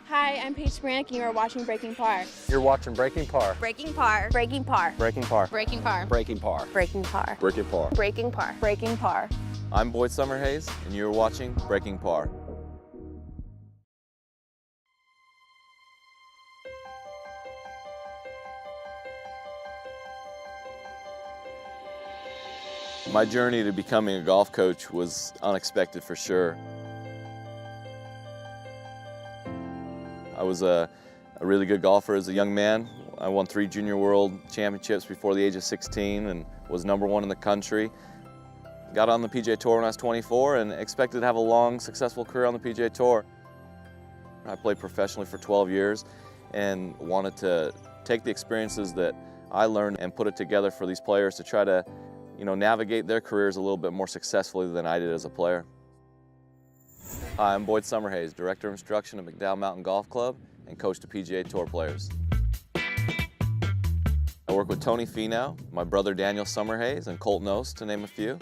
Hi, I'm Paige Spranek, and you are watching Breaking Par. You're watching Breaking Par. Breaking Par. Breaking Par. Breaking Par. Breaking Par. Breaking Par. Breaking Par. Breaking Par. Breaking Par. Breaking Par. I'm Boyd Summerhays, and you're watching Breaking Par. My journey to becoming a golf coach was unexpected for sure. I was a really good golfer as a young man. I won 3 junior world championships before the age of 16 and was #1 in the country. Got on the PGA Tour when I was 24 and expected to have a long, successful career on the PGA Tour. I played professionally for 12 years and wanted to take the experiences that I learned and put it together for these players to try to, navigate their careers a little bit more successfully than I did as a player. Hi, I'm Boyd Summerhays, Director of Instruction at McDowell Mountain Golf Club and coach to PGA Tour players. I work with Tony Finau, my brother Daniel Summerhays, and Colt Knost, to name a few.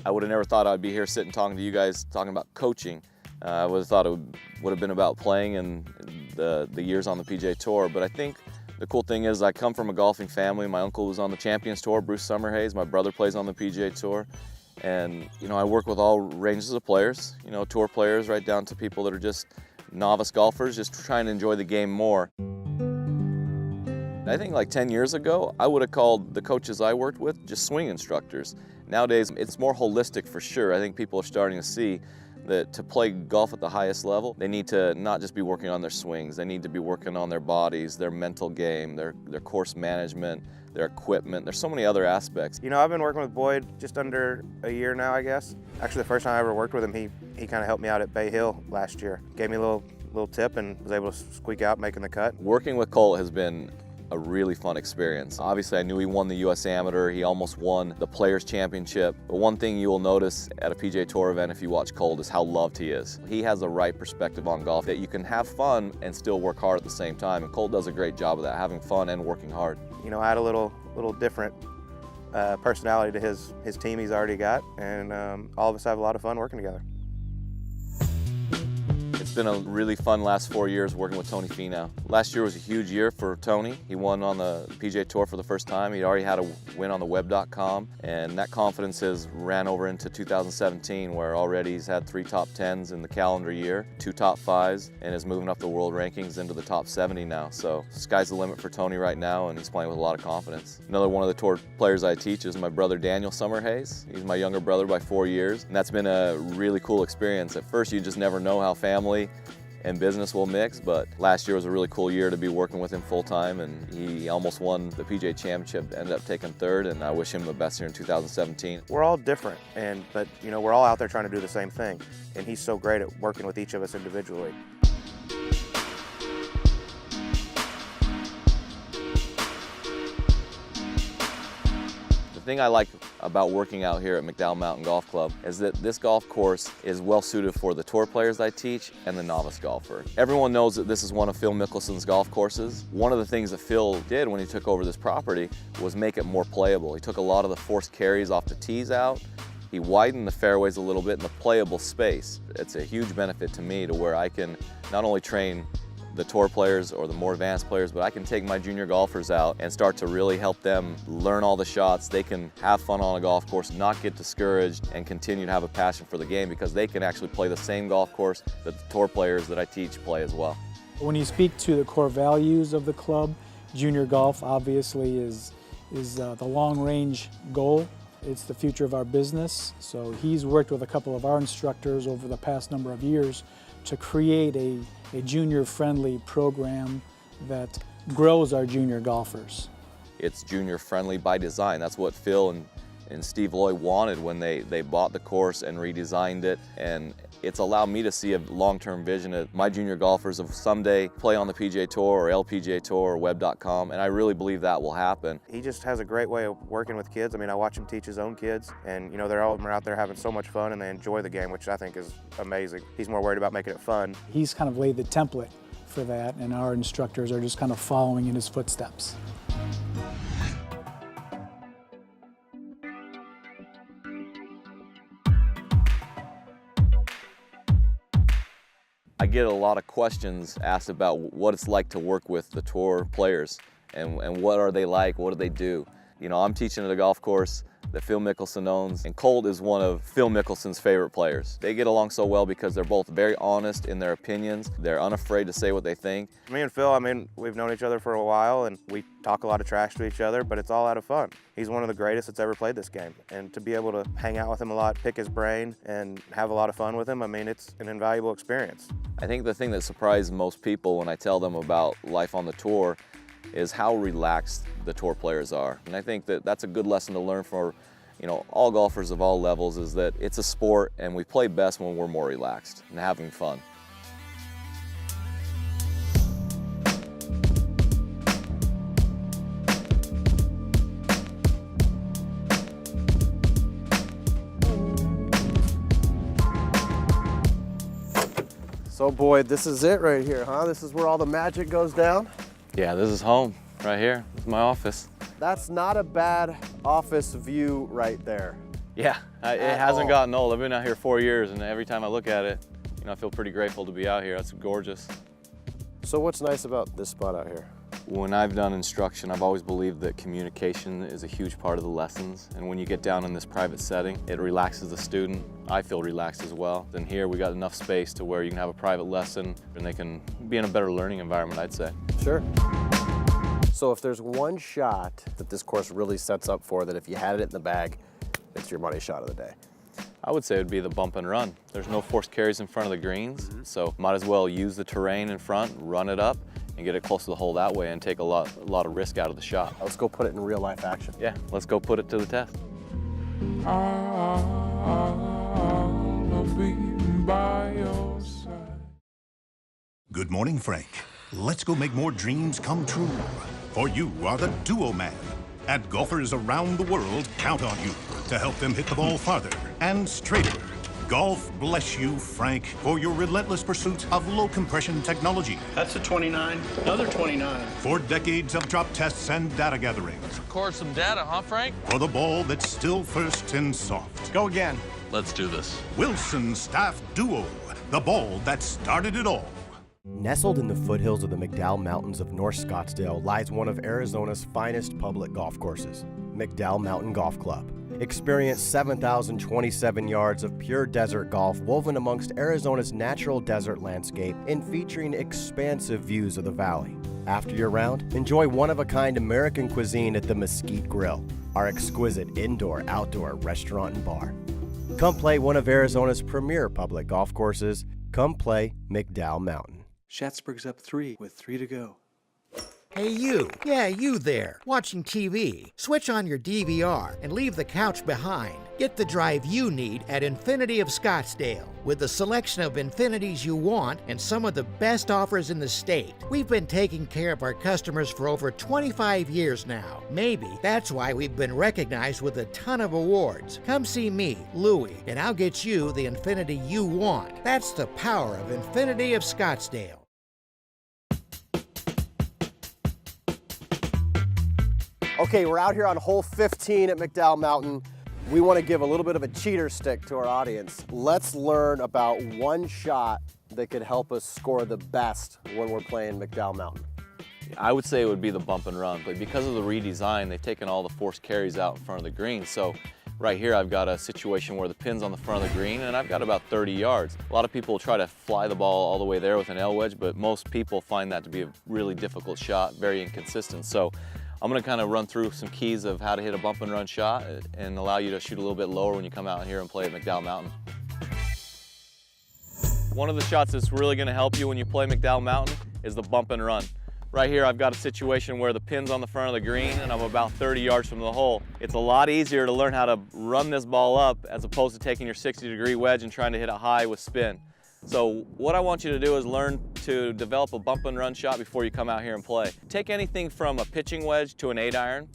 I would have never thought I'd be here sitting talking to you guys, talking about coaching. I would have thought it would have been about playing and the years on the PGA Tour, but I think the cool thing is I come from a golfing family. My uncle was on the Champions Tour, Bruce Summerhays. My brother plays on the PGA Tour. And, I work with all ranges of players, tour players right down to people that are just novice golfers, just trying to enjoy the game more. I think like 10 years ago, I would have called the coaches I worked with just swing instructors. Nowadays, it's more holistic for sure. I think people are starting to see that to play golf at the highest level, they need to not just be working on their swings, they need to be working on their bodies, their mental game, their course management, their equipment. There's so many other aspects. I've been working with Boyd just under a year now, I guess. Actually, the first time I ever worked with him, he kind of helped me out at Bay Hill last year. Gave me a little tip and was able to squeak out making the cut. Working with Colt has been a really fun experience. Obviously, I knew he won the U.S. Amateur. He almost won the Players' Championship. But one thing you will notice at a PGA Tour event if you watch Colt is how loved he is. He has the right perspective on golf, that you can have fun and still work hard at the same time. And Colt does a great job of that, having fun and working hard. I had a little different personality to his team he's already got, and all of us have a lot of fun working together. It's been a really fun last 4 years working with Tony Finau. Last year was a huge year for Tony. He won on the PGA Tour for the first time. He'd already had a win on the web.com, and that confidence has ran over into 2017, where already he's had 3 top 10s in the calendar year, 2 top 5s, and is moving up the world rankings into the top 70 now. So sky's the limit for Tony right now, and he's playing with a lot of confidence. Another one of the tour players I teach is my brother Daniel Summerhays. He's my younger brother by 4 years, and that's been a really cool experience. At first, you just never know how family and business will mix, but last year was a really cool year to be working with him full-time, and he almost won the PGA Championship, ended up taking 3rd, and I wish him the best here in 2017. We're all different, but we're all out there trying to do the same thing, and he's so great at working with each of us individually. The thing I like about working out here at McDowell Mountain Golf Club is that this golf course is well suited for the tour players I teach and the novice golfer. Everyone knows that this is one of Phil Mickelson's golf courses. One of the things that Phil did when he took over this property was make it more playable. He took a lot of the forced carries off the tees out. He widened the fairways a little bit in the playable space. It's a huge benefit to me to where I can not only train the tour players or the more advanced players, but I can take my junior golfers out and start to really help them learn all the shots. They can have fun on a golf course, not get discouraged, and continue to have a passion for the game because they can actually play the same golf course that the tour players that I teach play as well. When you speak to the core values of the club, junior golf obviously is the long-range goal. It's the future of our business. So he's worked with a couple of our instructors over the past number of years to create a junior-friendly program that grows our junior golfers. It's junior-friendly by design. That's what Phil and Steve Lloyd wanted when they bought the course and redesigned it, and it's allowed me to see a long-term vision of my junior golfers of someday play on the PGA Tour or LPGA Tour or web.com, and I really believe that will happen. He just has a great way of working with kids. I watch him teach his own kids, and they're all out there having so much fun and they enjoy the game, which I think is amazing. He's more worried about making it fun. He's kind of laid the template for that, and our instructors are just kind of following in his footsteps. I get a lot of questions asked about what it's like to work with the tour players and what are they like, what do they do. You know, I'm teaching at a golf course that Phil Mickelson owns, and Colt is one of Phil Mickelson's favorite players. They get along so well because they're both very honest in their opinions. They're unafraid to say what they think. Me and Phil, I mean, we've known each other for a while and we talk a lot of trash to each other, but it's all out of fun. He's one of the greatest that's ever played this game. And to be able to hang out with him a lot, pick his brain, and have a lot of fun with him, I mean, it's an invaluable experience. I think the thing that surprised most people when I tell them about life on the tour is how relaxed the tour players are. And I think that that's a good lesson to learn for, you know, all golfers of all levels, is that it's a sport and we play best when we're more relaxed and having fun. So Boyd, this is it right here, huh? This is where all the magic goes down? Yeah, this is home right here. This is my office. That's not a bad office view right there. Yeah, it hasn't gotten old. I've been out here 4 years, and every time I look at it, you know, I feel pretty grateful to be out here. It's gorgeous. So what's nice about this spot out here? When I've done instruction, I've always believed that communication is a huge part of the lessons. And when you get down in this private setting, it relaxes the student. I feel relaxed as well. And here we got enough space to where you can have a private lesson and they can be in a better learning environment, I'd say. Sure. So if there's one shot that this course really sets up for, that if you had it in the bag, it's your money shot of the day. I would say it would be the bump and run. There's no forced carries in front of the greens, so might as well use the terrain in front, run it up, and get it close to the hole that way and take a lot of risk out of the shot. Let's go put it in real life action. Yeah, let's go put it to the test. I'll be by your side. Good morning, Frank. Let's go make more dreams come true. For you are the Duo Man. And golfers around the world count on you to help them hit the ball farther and straighter. Golf bless you, Frank, for your relentless pursuit of low compression technology. That's a 29, another 29. For decades of drop tests and data gathering. Let's record some data, huh, Frank? For the ball that's still first and soft. Go again. Let's do this. Wilson Staff Duo, the ball that started it all. Nestled in the foothills of the McDowell Mountains of North Scottsdale lies one of Arizona's finest public golf courses, McDowell Mountain Golf Club. Experience 7,027 yards of pure desert golf woven amongst Arizona's natural desert landscape and featuring expansive views of the valley. After your round, enjoy one-of-a-kind American cuisine at the Mesquite Grill, our exquisite indoor-outdoor restaurant and bar. Come play one of Arizona's premier public golf courses. Come play McDowell Mountain. Schatzberg's up 3 with 3 to go. Hey you, yeah you there, watching TV. Switch on your DVR and leave the couch behind. Get the drive you need at Infinity of Scottsdale. With the selection of Infinities you want and some of the best offers in the state. We've been taking care of our customers for over 25 years now. Maybe that's why we've been recognized with a ton of awards. Come see me, Louie, and I'll get you the Infinity you want. That's the power of Infinity of Scottsdale. Okay, we're out here on hole 15 at McDowell Mountain. We want to give a little bit of a cheater stick to our audience. Let's learn about one shot that could help us score the best when we're playing McDowell Mountain. I would say it would be the bump and run, but because of the redesign, they've taken all the forced carries out in front of the green. So right here, I've got a situation where the pin's on the front of the green, and I've got about 30 yards. A lot of people try to fly the ball all the way there with an L wedge, but most people find that to be a really difficult shot, very inconsistent. So I'm going to kind of run through some keys of how to hit a bump and run shot and allow you to shoot a little bit lower when you come out here and play at McDowell Mountain. One of the shots that's really going to help you when you play McDowell Mountain is the bump and run. Right here I've got a situation where the pin's on the front of the green and I'm about 30 yards from the hole. It's a lot easier to learn how to run this ball up as opposed to taking your 60-degree wedge and trying to hit it high with spin. So what I want you to do is learn to develop a bump and run shot before you come out here and play. Take anything from a pitching wedge to an 8-iron.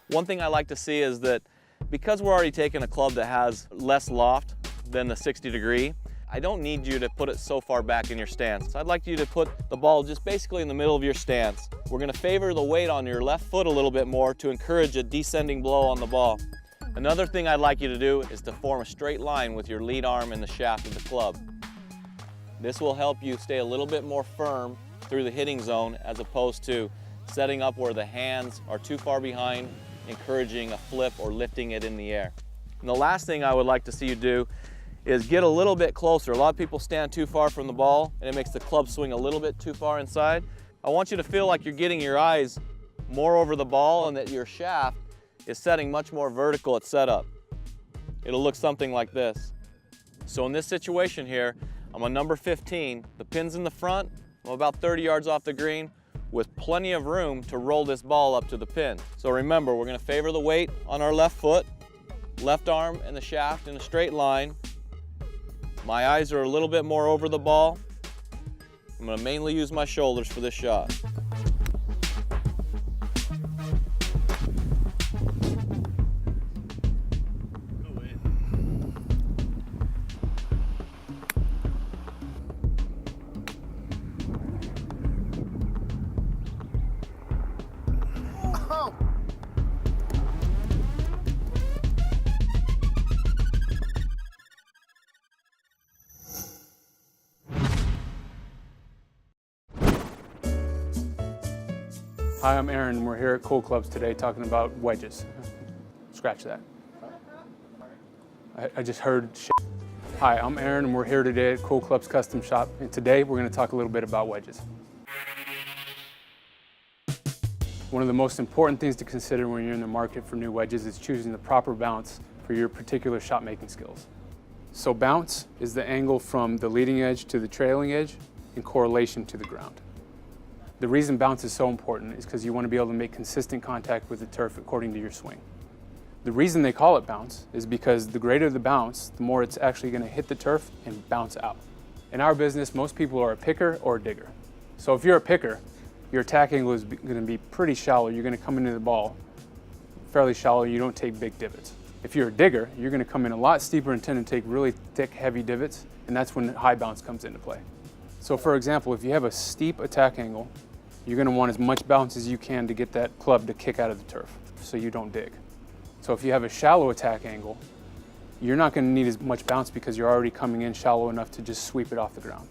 One thing I like to see is that because we're already taking a club that has less loft than the 60-degree, I don't need you to put it so far back in your stance. I'd like you to put the ball just basically in the middle of your stance. We're going to favor the weight on your left foot a little bit more to encourage a descending blow on the ball. Another thing I'd like you to do is to form a straight line with your lead arm and the shaft of the club. This will help you stay a little bit more firm through the hitting zone as opposed to setting up where the hands are too far behind, encouraging a flip or lifting it in the air. And the last thing I would like to see you do is get a little bit closer. A lot of people stand too far from the ball and it makes the club swing a little bit too far inside. I want you to feel like you're getting your eyes more over the ball and that your shaft is setting much more vertical at setup. It'll look something like this. So in this situation here, I'm on number 15. The pin's in the front. I'm about 30 yards off the green with plenty of room to roll this ball up to the pin. So remember, we're gonna favor the weight on our left foot, left arm and the shaft in a straight line. My eyes are a little bit more over the ball. I'm gonna mainly use my shoulders for this shot. Hi, I'm Aaron, and we're here at Cool Clubs today talking about wedges. Scratch that. I just heard shit. Hi, I'm Aaron, and we're here today at Cool Clubs Custom Shop, and today we're going to talk a little bit about wedges. One of the most important things to consider when you're in the market for new wedges is choosing the proper bounce for your particular shot making skills. So bounce is the angle from the leading edge to the trailing edge in correlation to the ground. The reason bounce is so important is because you want to be able to make consistent contact with the turf according to your swing. The reason they call it bounce is because the greater the bounce, the more it's actually going to hit the turf and bounce out. In our business, most people are a picker or a digger. So if you're a picker, your attack angle is going to be pretty shallow. You're going to come into the ball fairly shallow. You don't take big divots. If you're a digger, you're going to come in a lot steeper and tend to take really thick, heavy divots, and that's when high bounce comes into play. So for example, if you have a steep attack angle, you're going to want as much bounce as you can to get that club to kick out of the turf so you don't dig. So if you have a shallow attack angle, you're not going to need as much bounce because you're already coming in shallow enough to just sweep it off the ground.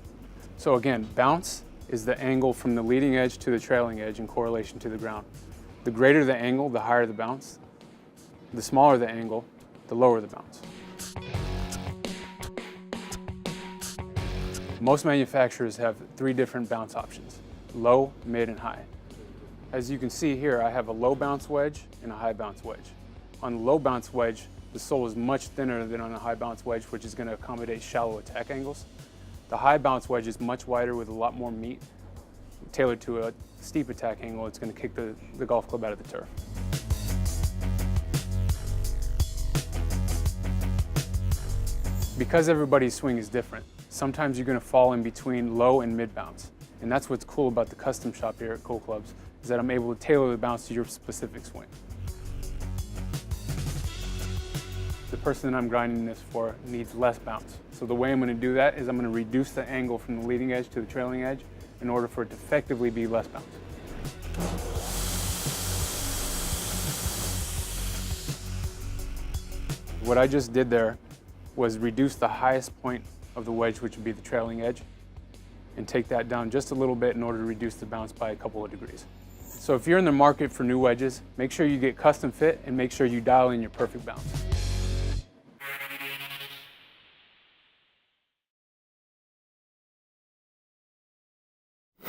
So again, bounce is the angle from the leading edge to the trailing edge in correlation to the ground. The greater the angle, the higher the bounce. The smaller the angle, the lower the bounce. Most manufacturers have 3 different bounce options: low, mid, and high. As you can see here, I have a low bounce wedge and a high bounce wedge. On the low bounce wedge, the sole is much thinner than on a high bounce wedge, which is going to accommodate shallow attack angles. The high bounce wedge is much wider with a lot more meat. Tailored to a steep attack angle, it's going to kick the golf club out of the turf. Because everybody's swing is different, sometimes you're going to fall in between low and mid bounce. And that's what's cool about the custom shop here at Cool Clubs, is that I'm able to tailor the bounce to your specific swing. The person that I'm grinding this for needs less bounce. So the way I'm going to do that is I'm going to reduce the angle from the leading edge to the trailing edge in order for it to effectively be less bounce. What I just did there was reduce the highest point of the wedge, which would be the trailing edge, and take that down just a little bit in order to reduce the bounce by a couple of degrees. So if you're in the market for new wedges, make sure you get custom fit and make sure you dial in your perfect bounce.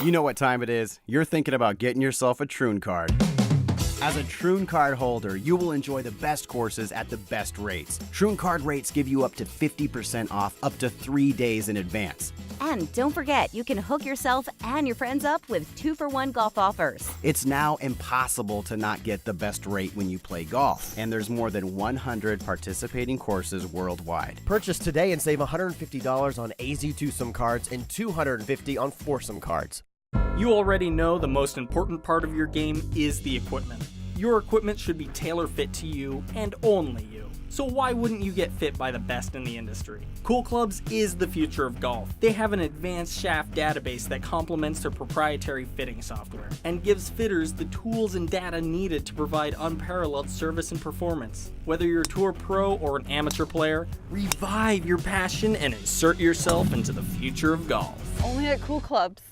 You know what time it is. You're thinking about getting yourself a Troon card. As a Troon card holder, you will enjoy the best courses at the best rates. Troon card rates give you up to 50% off up to 3 days in advance. And don't forget, you can hook yourself and your friends up with 2-for-1 golf offers. It's now impossible to not get the best rate when you play golf, and there's more than 100 participating courses worldwide. Purchase today and save $150 on AZ Twosome cards and $250 on Foursome cards. You already know the most important part of your game is the equipment. Your equipment should be tailor-fit to you and only you. So why wouldn't you get fit by the best in the industry? Cool Clubs is the future of golf. They have an advanced shaft database that complements their proprietary fitting software and gives fitters the tools and data needed to provide unparalleled service and performance. Whether you're a tour pro or an amateur player, revive your passion and insert yourself into the future of golf. Only at Cool Clubs.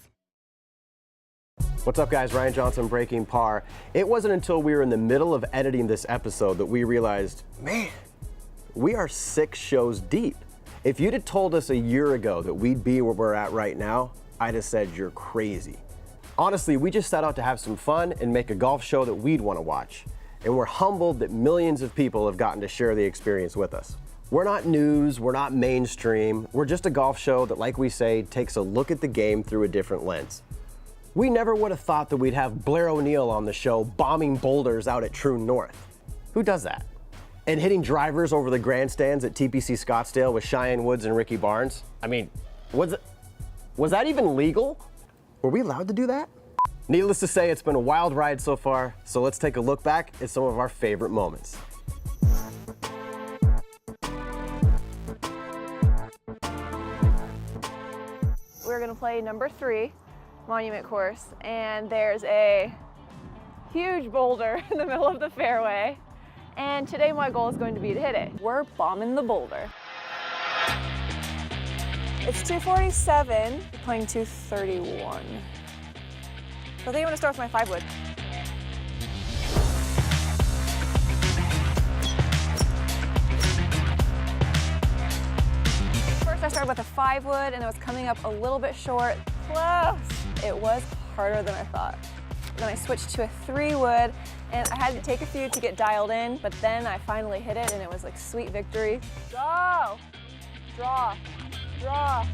What's up, guys? Ryan Johnson, Breaking Par. It wasn't until we were in the middle of editing this episode that we realized, man, we are 6 shows deep. If you'd have told us a year ago that we'd be where we're at right now, I'd have said you're crazy. Honestly, we just set out to have some fun and make a golf show that we'd want to watch. And we're humbled that millions of people have gotten to share the experience with us. We're not news, we're not mainstream, we're just a golf show that, like we say, takes a look at the game through a different lens. We never would have thought that we'd have Blair O'Neill on the show bombing boulders out at True North. Who does that? And hitting drivers over the grandstands at TPC Scottsdale with Cheyenne Woods and Ricky Barnes? I mean, was that even legal? Were we allowed to do that? Needless to say, it's been a wild ride so far, so let's take a look back at some of our favorite moments. We're gonna play number 3, Monument Course, and there's a huge boulder in the middle of the fairway. And today my goal is going to be to hit it. We're bombing the boulder. It's 247, playing 231. So I think I'm gonna start with my 5-wood. First I started with a 5-wood and it was coming up a little bit short. Close! It was harder than I thought. Then I switched to a 3-wood and I had to take a few to get dialed in, but then I finally hit it and it was like sweet victory. Go! Draw, draw.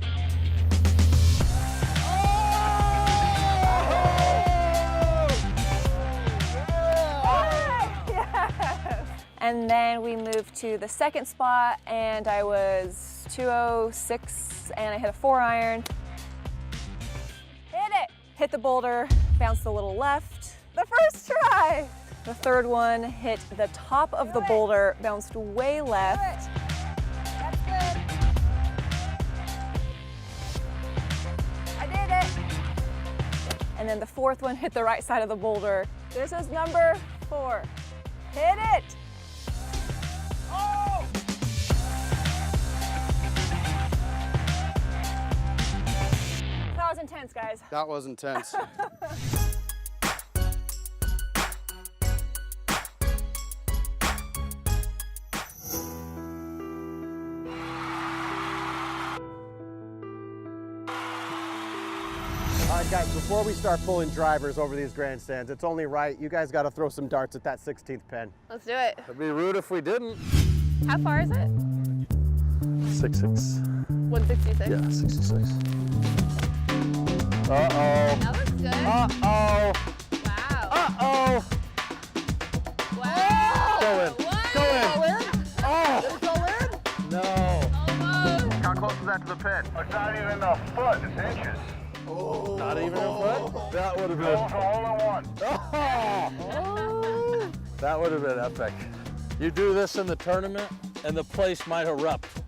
Yes! And then we moved to the second spot and I was 206 and I hit a 4-iron. Hit it! Hit the boulder, bounced a little left. The first try! The third one hit the top of the boulder, bounced way left. That's good. I did it! And then the fourth one hit the right side of the boulder. This is number 4. Hit it! Oh! That was intense, guys. That was intense. All right, guys, before we start pulling drivers over these grandstands, it's only right, you guys got to throw some darts at that 16th pin. Let's do it. It'd be rude if we didn't. How far is it? 66. 166? Yeah, 66. Uh-oh. That looks good. Uh-oh. Wow. Uh-oh. Wow. Go in. What? Go in. Go in? Oh. Did it go in? No. Almost. How close is that to the pin? It's not even a foot, it's inches. Oh. Not even a foot? That would have been... It's a hole-in-one. Oh. That would have been epic. You do this in the tournament, and the place might erupt.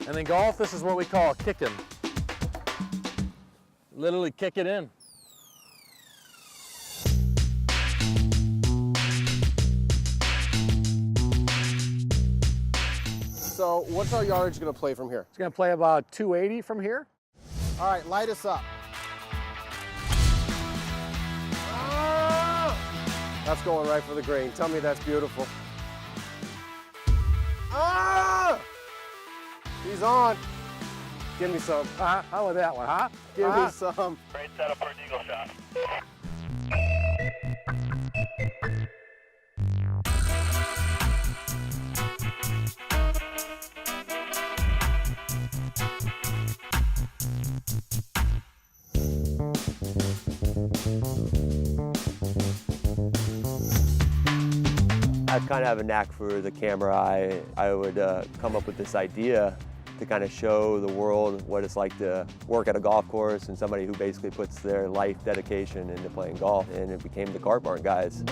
And in golf, this is what we call kicking. Literally kick it in. So what's our yardage going to play from here? It's going to play about 280 from here. All right, light us up. That's going right for the green. Tell me that's beautiful. Ah! He's on. Give me some. How about that one, huh? Give me some. Great setup for an eagle shot. I kind of have a knack for the camera eye. I would come up with this idea to kind of show the world what it's like to work at a golf course and somebody who basically puts their life dedication into playing golf, and it became the Cart Barn guys.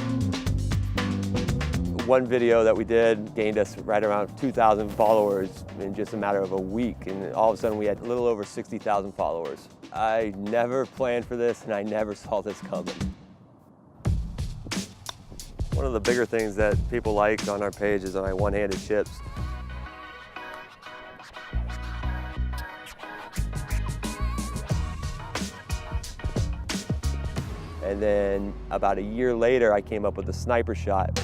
One video that we did gained us right around 2,000 followers in just a matter of a week, and all of a sudden we had a little over 60,000 followers. I never planned for this, and I never saw this coming. One of the bigger things that people like on our page is my one-handed chips. And then about a year later, I came up with a sniper shot.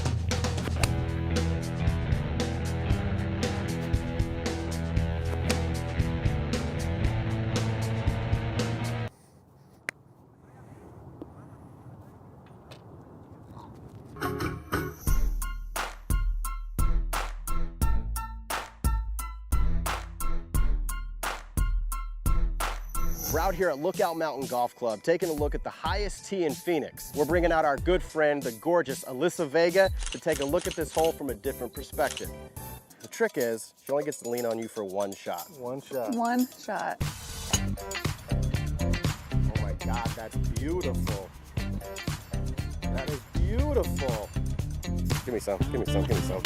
We're out here at Lookout Mountain Golf Club taking a look at the highest tee in Phoenix. We're bringing out our good friend, the gorgeous Alyssa Vega, to take a look at this hole from a different perspective. The trick is, she only gets to lean on you for one shot. One shot. One shot. Oh my God, that's beautiful. That is beautiful. Give me some, give me some, give me some.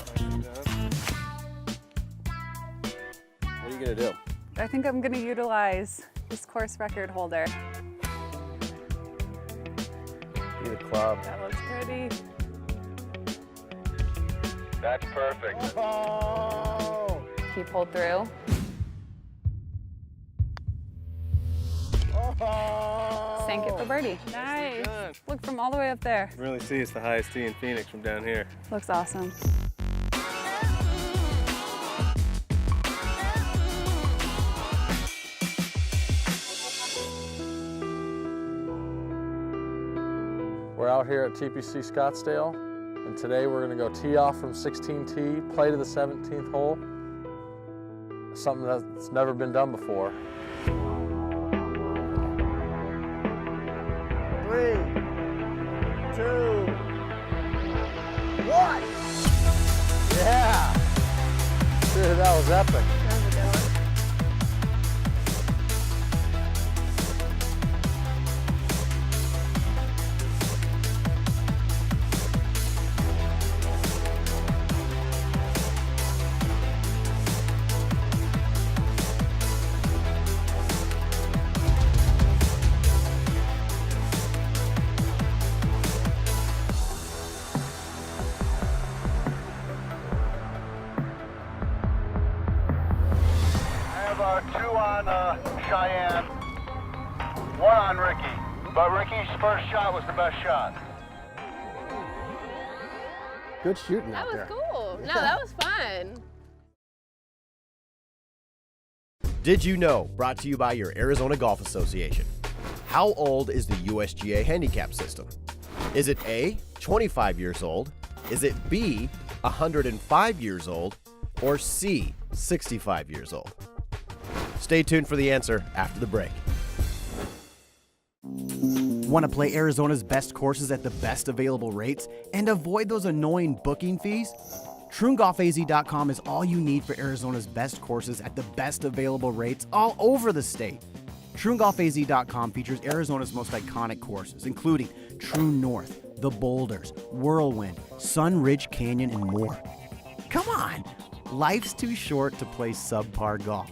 What are you gonna do? I think I'm gonna utilize this course record holder. Be the club. That looks pretty. That's perfect. Oh! Keep pulled through. Oh! Sank it for birdie. Nice. Look from all the way up there. Really see it's the highest tee in Phoenix from down here. Looks awesome. We're out here at TPC Scottsdale, and today we're going to go tee off from 16T, play to the 17th hole. Something that's never been done before. 3, 2, 1. Yeah! Dude, that was epic. Two on Cheyenne, one on Ricky. But Ricky's first shot was the best shot. Good shooting That out was there. cool. No, that was fun. Did you know? Brought to you by your Arizona Golf Association. How old is the USGA handicap system? Is it A, 25 years old? Is it B, 105 years old? Or C, 65 years old? Stay tuned for the answer after the break. Want to play Arizona's best courses at the best available rates and avoid those annoying booking fees? TrueGolfAZ.com is all you need for Arizona's best courses at the best available rates all over the state. TrueGolfAZ.com features Arizona's most iconic courses, including True North, The Boulders, Whirlwind, Sun Ridge Canyon, and more. Come on, life's too short to play subpar golf.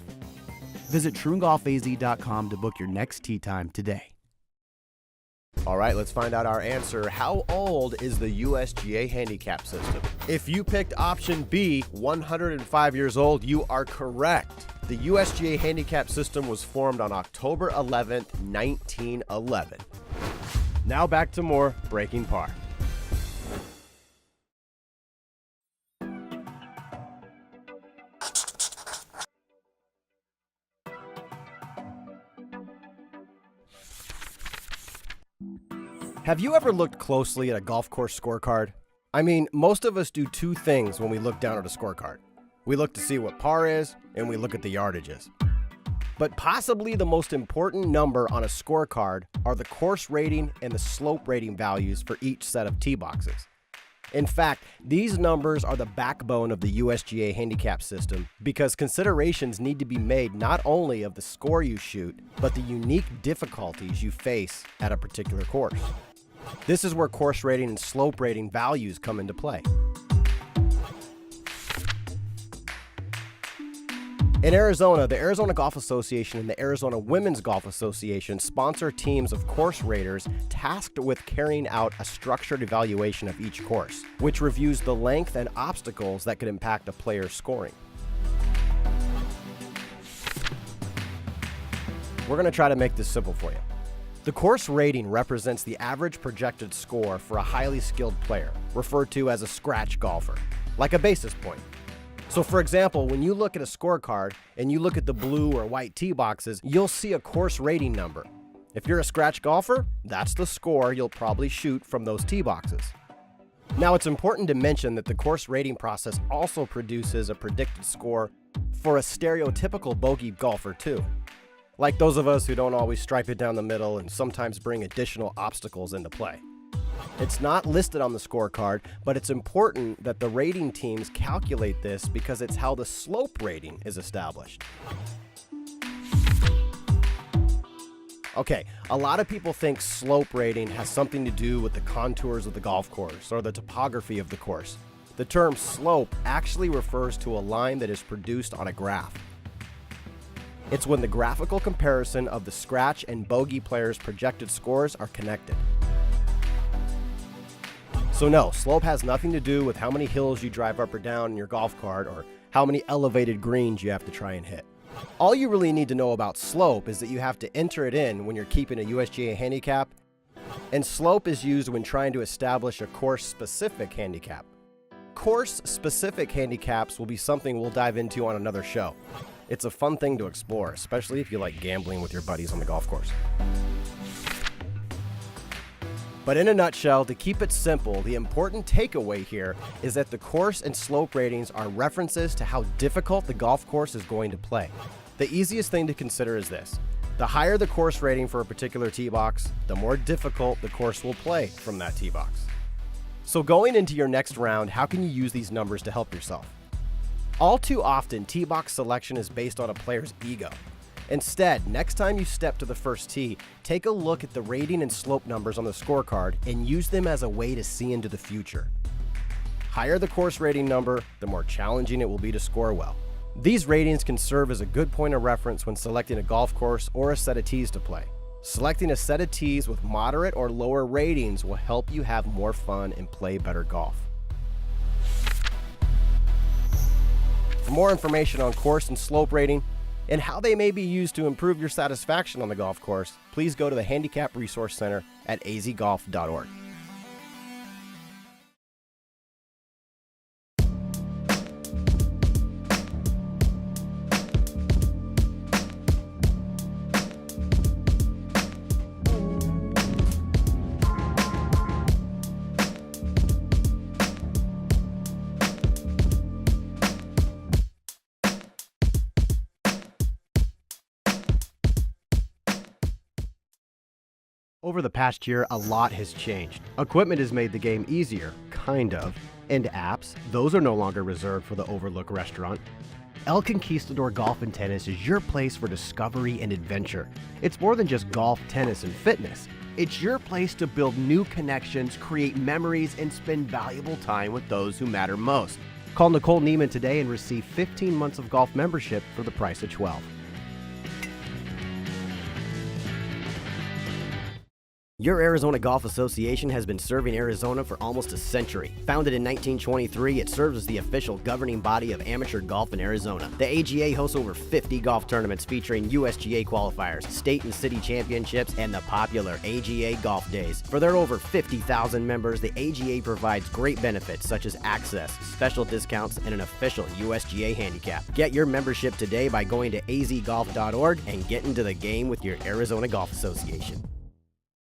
Visit TrueGolfAZ.com to book your next tee time today. All right, let's find out our answer. How old is the USGA handicap system? If you picked option B, 105 years old, you are correct. The USGA handicap system was formed on October 11th, 1911. Now back to more Breaking Par. Have you ever looked closely at a golf course scorecard? I mean, most of us do two things when we look down at a scorecard. We look to see what par is, and we look at the yardages. But possibly the most important number on a scorecard are the course rating and the slope rating values for each set of tee boxes. In fact, these numbers are the backbone of the USGA handicap system because considerations need to be made not only of the score you shoot, but the unique difficulties you face at a particular course. This is where course rating and slope rating values come into play. In Arizona, the Arizona Golf Association and the Arizona Women's Golf Association sponsor teams of course raters tasked with carrying out a structured evaluation of each course, which reviews the length and obstacles that could impact a player's scoring. We're going to try to make this simple for you. The course rating represents the average projected score for a highly skilled player, referred to as a scratch golfer, like a basis point. So for example, when you look at a scorecard and you look at the blue or white tee boxes, you'll see a course rating number. If you're a scratch golfer, that's the score you'll probably shoot from those tee boxes. Now it's important to mention that the course rating process also produces a predicted score for a stereotypical bogey golfer too. Like those of us who don't always stripe it down the middle and sometimes bring additional obstacles into play. It's not listed on the scorecard, but it's important that the rating teams calculate this because it's how the slope rating is established. Okay, a lot of people think slope rating has something to do with the contours of the golf course or the topography of the course. The term slope actually refers to a line that is produced on a graph. It's when the graphical comparison of the scratch and bogey players' projected scores are connected. So no, slope has nothing to do with how many hills you drive up or down in your golf cart or how many elevated greens you have to try and hit. All you really need to know about slope is that you have to enter it in when you're keeping a USGA handicap, and slope is used when trying to establish a course-specific handicap. Course-specific handicaps will be something we'll dive into on another show. It's a fun thing to explore, especially if you like gambling with your buddies on the golf course. But in a nutshell, to keep it simple, the important takeaway here is that the course and slope ratings are references to how difficult the golf course is going to play. The easiest thing to consider is this. The higher the course rating for a particular tee box, the more difficult the course will play from that tee box. So going into your next round, how can you use these numbers to help yourself? All too often, tee box selection is based on a player's ego. Instead, next time you step to the first tee, take a look at the rating and slope numbers on the scorecard and use them as a way to see into the future. Higher the course rating number, the more challenging it will be to score well. These ratings can serve as a good point of reference when selecting a golf course or a set of tees to play. Selecting a set of tees with moderate or lower ratings will help you have more fun and play better golf. For more information on course and slope rating, and how they may be used to improve your satisfaction on the golf course, please go to the Handicap Resource Center at azgolf.org. Over the past year, a lot has changed. Equipment has made the game easier, kind of, and apps, those are no longer reserved for the Overlook restaurant. El Conquistador Golf and Tennis is your place for discovery and adventure. It's more than just golf, tennis, and fitness. It's your place to build new connections, create memories, and spend valuable time with those who matter most. Call Nicole Neiman today and receive 15 months of golf membership for the price of 12. Your Arizona Golf Association has been serving Arizona for almost a century. Founded in 1923, it serves as the official governing body of amateur golf in Arizona. The AGA hosts over 50 golf tournaments featuring USGA qualifiers, state and city championships, and the popular AGA Golf Days. For their over 50,000 members, the AGA provides great benefits such as access, special discounts, and an official USGA handicap. Get your membership today by going to azgolf.org and get into the game with your Arizona Golf Association.